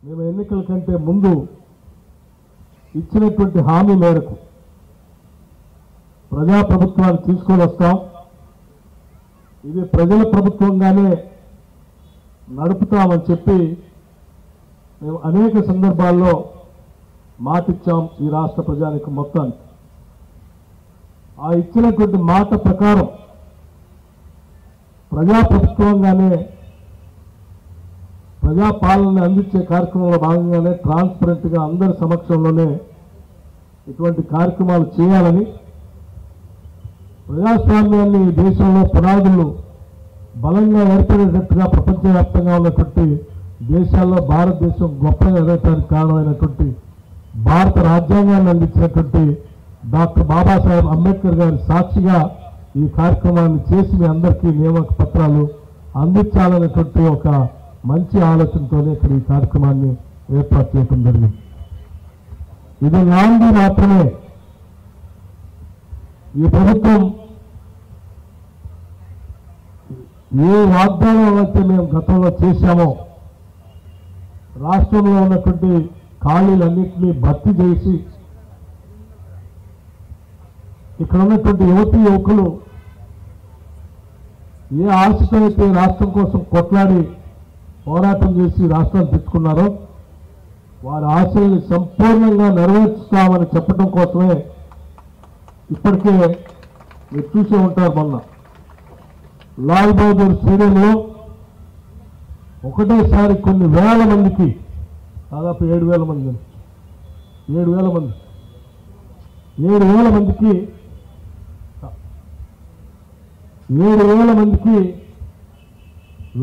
మేము ఎన్నికల కంటే ముందు ఇచ్చినటువంటి హామీ మేరకు ప్రజాప్రభుత్వాన్ని తీసుకొని వస్తాం. ఇది ప్రజల ప్రభుత్వంగానే నడుపుతామని చెప్పి మేము అనేక సందర్భాల్లో మాటిచ్చాం ఈ రాష్ట్ర ప్రజానికి మొత్తానికి. ఆ ఇచ్చినటువంటి మాట ప్రకారం ప్రజాప్రభుత్వంగానే ప్రజాపాలన అందించే కార్యక్రమంలో భాగంగానే ట్రాన్స్పరెంట్గా అందరి సమక్షంలోనే ఇటువంటి కార్యక్రమాలు చేయాలని, ప్రజాస్వామ్యాన్ని ఈ దేశంలో పునాదులు బలంగా ఏర్పడేటట్టుగా ప్రపంచవ్యాప్తంగా ఉన్నటువంటి దేశాల్లో భారతదేశం గొప్పగా ఎదగడానికి కారణమైనటువంటి భారత రాజ్యాంగాన్ని అందించినటువంటి డాక్టర్ బాబాసాహెబ్ అంబేద్కర్ గారి సాక్షిగా ఈ కార్యక్రమాన్ని చేసి మీ అందరికీ నియామక పత్రాలు అందించాలనేటువంటి ఒక మంచి ఆలోచనతోనే ఇక్కడ ఈ కార్యక్రమాన్ని ఏర్పాటు చేయడం జరిగింది. ఇది నాంది మాత్రమే. ఈ ప్రభుత్వం ఏ వాగ్దానం అయితే మేము గతంలో చేశామో రాష్ట్రంలో ఉన్నటువంటి ఖాళీలన్నింటినీ భర్తీ చేసి ఇక్కడ ఉన్నటువంటి యువతీ యువకులు ఏ ఆశతో అయితే రాష్ట్రం కోసం కొట్లాడి పోరాటం చేసి రాష్ట్రాన్ని తెచ్చుకున్నారో వారి ఆశల్ని సంపూర్ణంగా నెరవేర్చుతామని చెప్పడం కోసమే ఇప్పటికే మీరు చూసే ఉంటారు. మొన్న లాల్ బహదూర్ స్టేడియంలో ఒకటేసారి కొన్ని వేల మందికి, దాదాపు 7,000 మందికి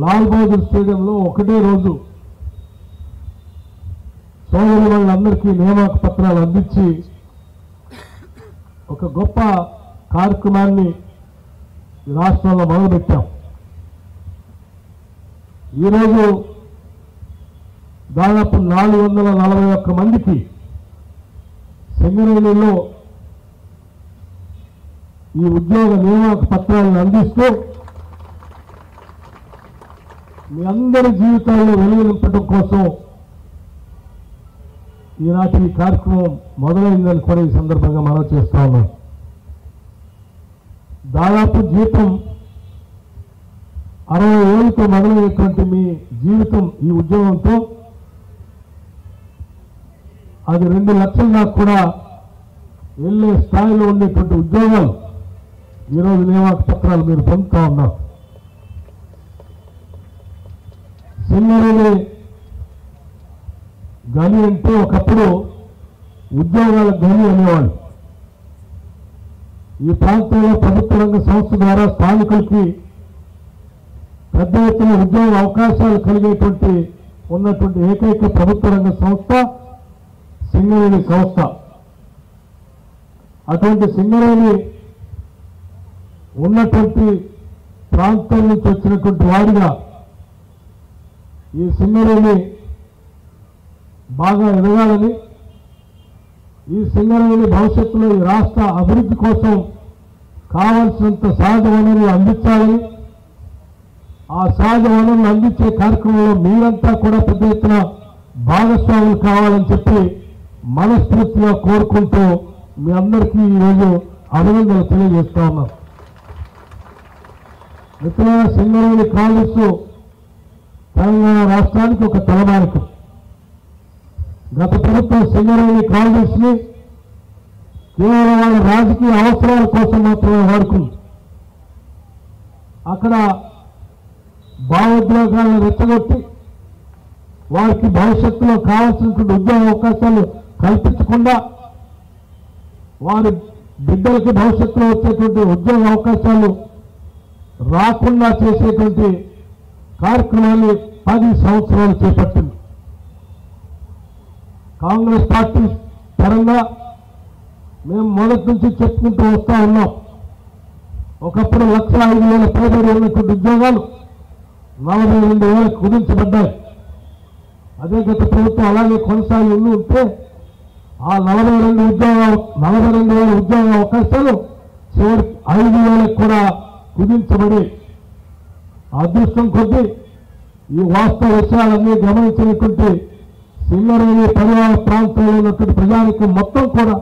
లాల్ బహదూర్ స్టేడియంలో ఒకటే రోజు సోదరి వాళ్ళందరికీ నియామక పత్రాలు అందించి ఒక గొప్ప కార్యక్రమాన్ని రాష్ట్రంలో మొదలుపెట్టాం. ఈరోజు దాదాపు 441 మందికి సింగరేణిలో ఈ ఉద్యోగ నియామక పత్రాలను అందిస్తూ మీ అందరి జీవితాల్లో వెలుగు నింపడం కోసం ఈనాటి ఈ కార్యక్రమం మొదలైందని కూడా ఈ సందర్భంగా మనం చేస్తా ఉన్నాం. దాదాపు జీతం 60,000తో మొదలైనటువంటి మీ జీవితం ఈ ఉద్యోగంతో అది 2 లక్షల దాకా కూడా వెళ్ళే స్థాయిలో ఉండేటువంటి ఉద్యోగాలు ఈరోజు నియామక పత్రాలు మీరు పొందుతా ఉన్నారు. సింగరేణి గని అంటే ఒకప్పుడు ఉద్యోగాల గని అనేవాళ్ళు. ఈ ప్రాంతంలో ప్రభుత్వ రంగ సంస్థ ద్వారా స్థానికులకి పెద్ద ఎత్తున ఉద్యోగ అవకాశాలు కలిగేటువంటి ఉన్నటువంటి ఏకైక ప్రభుత్వ రంగ సంస్థ సింగరేణి సంస్థ. అటువంటి సింగరేణి ఉన్నటువంటి ప్రాంతం నుంచి వచ్చినటువంటి వాడిగా ఈ సింగరేణి బాగా ఎదగాలని, ఈ సింగరేణి భవిష్యత్తులో ఈ రాష్ట్ర అభివృద్ధి కోసం కావాల్సినంత సహజ వనరులు అందించాలని, ఆ సహజ వనరులు అందించే కార్యక్రమంలో మీరంతా కూడా పెద్ద ఎత్తున భాగస్వాములు కావాలని చెప్పి మనస్ఫూర్తిగా కోరుకుంటూ మీ అందరికీ ఈరోజు అభినందనలు తెలియజేస్తా ఉన్నాం. మిత్రుల సింగరేణి కాలేజ్ తెలంగాణ రాష్ట్రానికి ఒక తలమానికం. గత ప్రభుత్వం సింగరేణి కాలేజ్ ని కేవలం వాళ్ళ రాజకీయ అవసరాల కోసం మాత్రమే వాడుకుంది. అక్కడ భావోద్వేగాలను రెచ్చగొట్టి వారికి భవిష్యత్తులో కావాల్సినటువంటి ఉద్యోగ అవకాశాలు కల్పించకుండా వారి బిడ్డలకి భవిష్యత్తులో వచ్చేటువంటి ఉద్యోగ అవకాశాలు రాకుండా చేసేటువంటి కార్యక్రమాన్ని 10 సంవత్సరాలు చేపట్టింది. కాంగ్రెస్ పార్టీ పరంగా మేము మొదటి నుంచి చెప్పుకుంటూ వస్తా ఉన్నాం. ఒకప్పుడు 1,05,000 పైబడి ఉన్నటువంటి ఉద్యోగాలు 42,000 కుదించబడ్డాయి. అదే గత ప్రభుత్వం అలాగే కొనసాగి ఉంటే ఆ 42,000 ఉద్యోగ అవకాశాలు చివరికి 5,000 కూడా కుదించబడి, అదృష్టం కొద్దీ ఈ వాస్తవ విషయాలన్నీ గమనించినటువంటి సింగరేణి పరివార ప్రాంతంలో ఉన్నటువంటి ప్రజానికి మొత్తం కూడా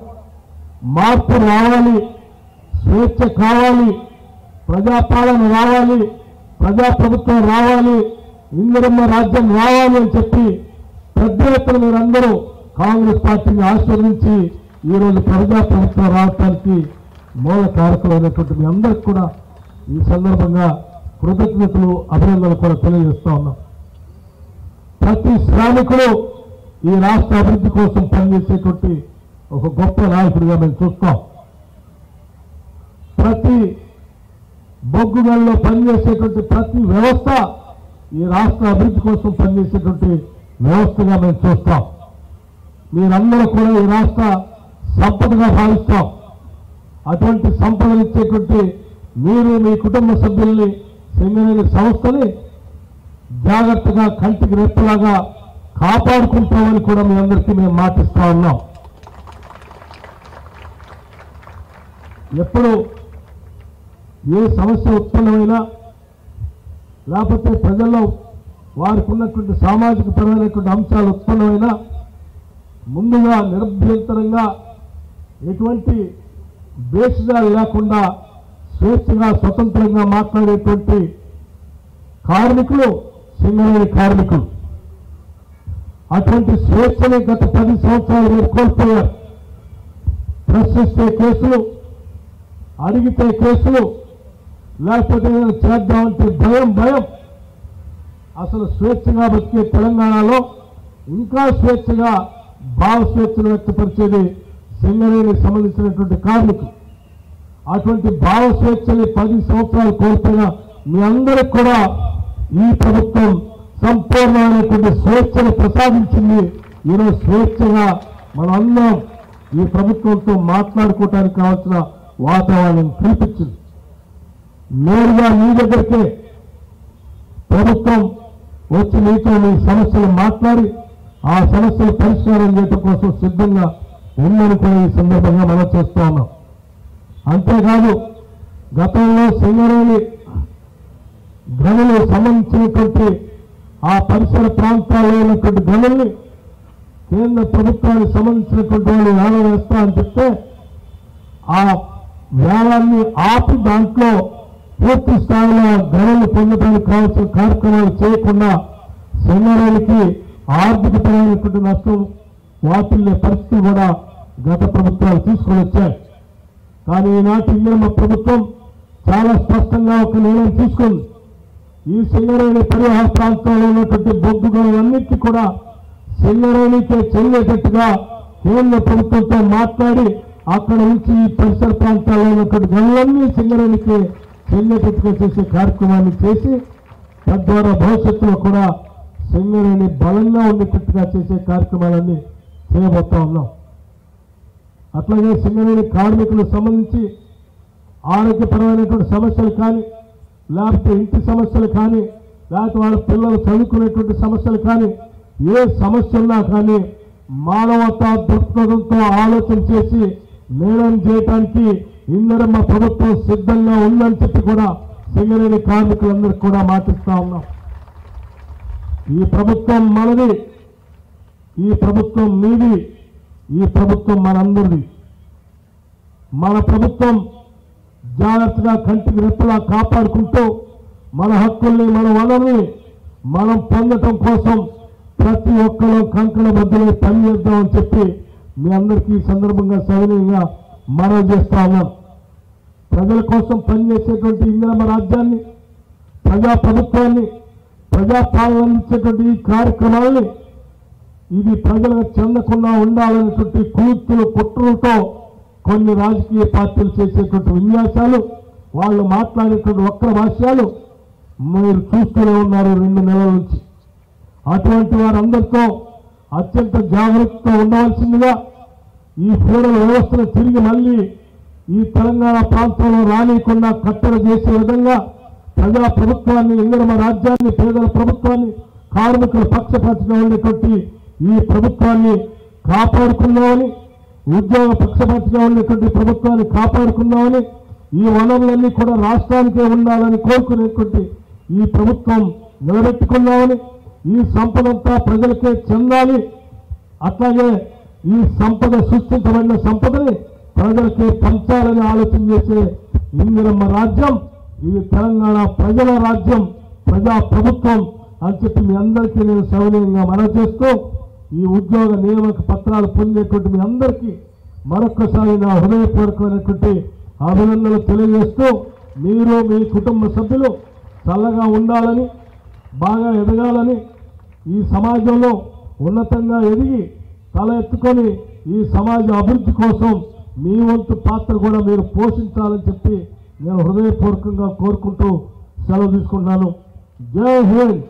మార్పు రావాలి, స్వేచ్ఛ కావాలి, ప్రజాపాలన రావాలి, ప్రజాప్రభుత్వం రావాలి, ఇందిరమ్మ రాజ్యం రావాలి అని చెప్పి పెద్ద ఎత్తున మీరందరూ కాంగ్రెస్ పార్టీని ఆశీర్వదించి ఈరోజు ప్రజాప్రభుత్వం రావడానికి మూల కారకులైనటువంటి మీ అందరికి కూడా ఈ సందర్భంగా కృతజ్ఞతలు, అభినందనలు కూడా తెలియజేస్తా ఉన్నాం. ప్రతి శ్రామికుడు ఈ రాష్ట్ర అభివృద్ధి కోసం పనిచేసేటువంటి ఒక గొప్ప నాయకుడిగా మేము చూస్తాం. ప్రతి బొగ్గుగల్లో పనిచేసేటువంటి ప్రతి వ్యవస్థ ఈ రాష్ట్ర అభివృద్ధి కోసం పనిచేసేటువంటి వ్యవస్థగా మేము చూస్తాం. మీరందరూ కూడా ఈ రాష్ట్ర సంపదగా భావిస్తాం. అటువంటి సంపదనిచ్చేటువంటి మీరు మీ కుటుంబ సభ్యుల్ని సింగరేణి సంస్థని జాగ్రత్తగా కంటికి రెప్పలాగా కాపాడుకుంటామని కూడా మీ అందరికీ మేము మాటిస్తా ఉన్నాం. ఎప్పుడు ఏ సమస్య ఉత్పన్నమైనా లేకపోతే ప్రజల్లో వారికి ఉన్నటువంటి సామాజిక పరమైనటువంటి అంశాలు ఉత్పన్నమైనా ముందుగా నిరభ్యంతరంగా ఎటువంటి భేషజాలు లేకుండా స్వేచ్ఛగా స్వతంత్రంగా మాట్లాడేటువంటి కార్మికులు సింగరేణి కార్మికులు. అటువంటి స్వేచ్ఛని గత 10 సంవత్సరాలు మీరు కోల్పోయారు. ప్రశ్నిస్తే కేసులు, అడిగితే కేసులు, లేకపోతే చేద్దామంటే భయం. అసలు స్వేచ్ఛగా బతికే తెలంగాణలో ఇంకా స్వేచ్ఛగా భావ స్వేచ్ఛను వ్యక్తపరిచేది సింగరేణికి సంబంధించినటువంటి కార్మికులు. అటువంటి భావ స్వేచ్ఛని 10 సంవత్సరాలు కోల్పోయిన మీ అందరికి కూడా ఈ ప్రభుత్వం సంపూర్ణమైనటువంటి స్వేచ్ఛను ప్రసాదించింది. ఈరోజు స్వేచ్ఛగా మనందరం ఈ ప్రభుత్వంతో మాట్లాడుకోవడానికి కావాల్సిన వాతావరణం కల్పించింది. నేరుగా మీ దగ్గరికే ప్రభుత్వం వచ్చి మీతో మీ సమస్యలు మాట్లాడి ఆ సమస్యలు పరిష్కారం చేయడం కోసం సిద్ధంగా ఉందని కూడా ఈ సందర్భంగా మనం చేస్తూ ఉన్నాం. అంతేకాదు గతంలో సింగరేణి గనులు సంబంధించినటువంటి ఆ పరిసర ప్రాంతాల్లో ఉన్నటువంటి గనుల్ని కేంద్ర ప్రభుత్వానికి సంబంధించినటువంటి వాళ్ళు వేలం వేస్తా అని చెప్తే ఆ వేలాన్ని ఆపి దాంట్లో పూర్తి స్థాయిలో గనులు పొందడానికి కావాల్సిన కార్యక్రమాలు చేయకుండా సింగరేణికి ఆర్థికపరమైనటువంటి నష్టం వాటిల్లే పరిస్థితి కూడా గత ప్రభుత్వాలు తీసుకొని వచ్చాయి. కానీ ఈనాటి ఇందిరమ్మ ప్రభుత్వం చాలా స్పష్టంగా ఒక నిర్ణయం తీసుకుంది. ఈ సింగరేణి పరివాహ ప్రాంతంలో ఉన్నటువంటి బొగ్గు గనులన్నింటినీ కూడా సింగరేణికే చెందేటట్టుగా కేంద్ర ప్రభుత్వంతో మాట్లాడి అక్కడ నుంచి ఈ పరిసర ప్రాంతాల్లో ఉన్నటువంటి గనులన్నీ సింగరేణికి చెందేటట్టుగా చేసే కార్యక్రమాన్ని చేసి తద్వారా భవిష్యత్తులో కూడా సింగరేణి బలంగా ఉండేటట్టుగా చేసే కార్యక్రమాలన్నీ చేయబోతా ఉన్నాం. అట్లాగే సింగరేణి కార్మికులకు సంబంధించి ఆరోగ్యపరమైనటువంటి సమస్యలు కానీ, లేకపోతే ఇంటి సమస్యలు కానీ, లేకపోతే వాళ్ళ పిల్లలు చదువుకునేటువంటి సమస్యలు కానీ, ఏ సమస్య ఉన్నా కానీ మానవతా దృక్పథంతో ఆలోచన చేసి నిర్ణయం చేయడానికి ఇందిరమ్మ ప్రభుత్వం సిద్ధంగా ఉందని చెప్పి కూడా సింగరేణి కార్మికులందరికీ కూడా మాటిస్తా ఉన్నాం. ఈ ప్రభుత్వం మనది, ఈ ప్రభుత్వం మీది, ఈ ప్రభుత్వం మనందరిది. మన ప్రభుత్వం జాగ్రత్తగా కంటికి రెప్పలా కాపాడుకుంటూ మన హక్కుల్ని, మన వనరుల్ని మనం పొందటం కోసం ప్రతి ఒక్కరూ కంకణ బద్దలై పనిచేద్దామని చెప్పి మీ అందరికీ ఈ సందర్భంగా సవినయంగా మనవి చేస్తా ఉన్నాం. ప్రజల కోసం పనిచేసేటువంటి ఇందిరమ్మ రాజ్యాన్ని, ప్రజాప్రభుత్వాన్ని, ప్రజాపాలన అందించేటువంటి ఈ కార్యక్రమాలని ఇది ప్రజలకు చెందకుండా ఉండాలనేటువంటి కూర్చులు కుట్రలతో కొన్ని రాజకీయ పార్టీలు చేసేటువంటి విన్యాసాలు, వాళ్ళు మాట్లాడేటువంటి వక్ర భాష్యాలు మీరు చూస్తూనే ఉన్నారు 2 నెలల నుంచి. అటువంటి వారందరితో అత్యంత జాగ్రత్తతో ఉండవలసిందిగా ఈ ఫెడరల్ వ్యవస్థను తిరిగి మళ్ళీ ఈ తెలంగాణ ప్రాంతంలో రానియకుండా కట్టడి చేసే విధంగా ప్రజా ప్రభుత్వాన్ని, ఇందిరమ్మ రాజ్యాన్ని, పేదల ప్రభుత్వాన్ని, కార్మికుల పక్షపాతిగా ఉండేటువంటి ఈ ప్రభుత్వాన్ని కాపాడుకుందామని, ఉద్యోగ పక్షపాతిగా ఉండేటువంటి ప్రభుత్వాన్ని కాపాడుకుందామని, ఈ వనరులన్నీ కూడా రాష్ట్రానికే ఉండాలని కోరుకునేటువంటి ఈ ప్రభుత్వం నిలబెట్టుకుందామని, ఈ సంపదంతా ప్రజలకే చెందాలి, అట్లాగే ఈ సంపద సృష్టించబడిన సంపదని ప్రజలకి పంచాలని ఆలోచన చేసే ఇందిరమ్మ రాజ్యం ఇది తెలంగాణ ప్రజల రాజ్యం, ప్రజా ప్రభుత్వం అని చెప్పి మీ అందరికీ నేను సవినయంగా మనవి చేస్తూ ఈ ఉద్యోగ నియామక పత్రాలు పొందేటువంటి మీ అందరికీ మరొక్కసారి నా హృదయపూర్వకమైనటువంటి అభినందనలు తెలియజేస్తూ మీరు మీ కుటుంబ సభ్యులు చల్లగా ఉండాలని, బాగా ఎదగాలని, ఈ సమాజంలో ఉన్నతంగా ఎదిగి తల ఎత్తుకొని ఈ సమాజ అభివృద్ధి కోసం మీ వంతు పాత్ర కూడా మీరు పోషించాలని చెప్పి నేను హృదయపూర్వకంగా కోరుకుంటూ సెలవు తీసుకుంటున్నాను. జై హింద్.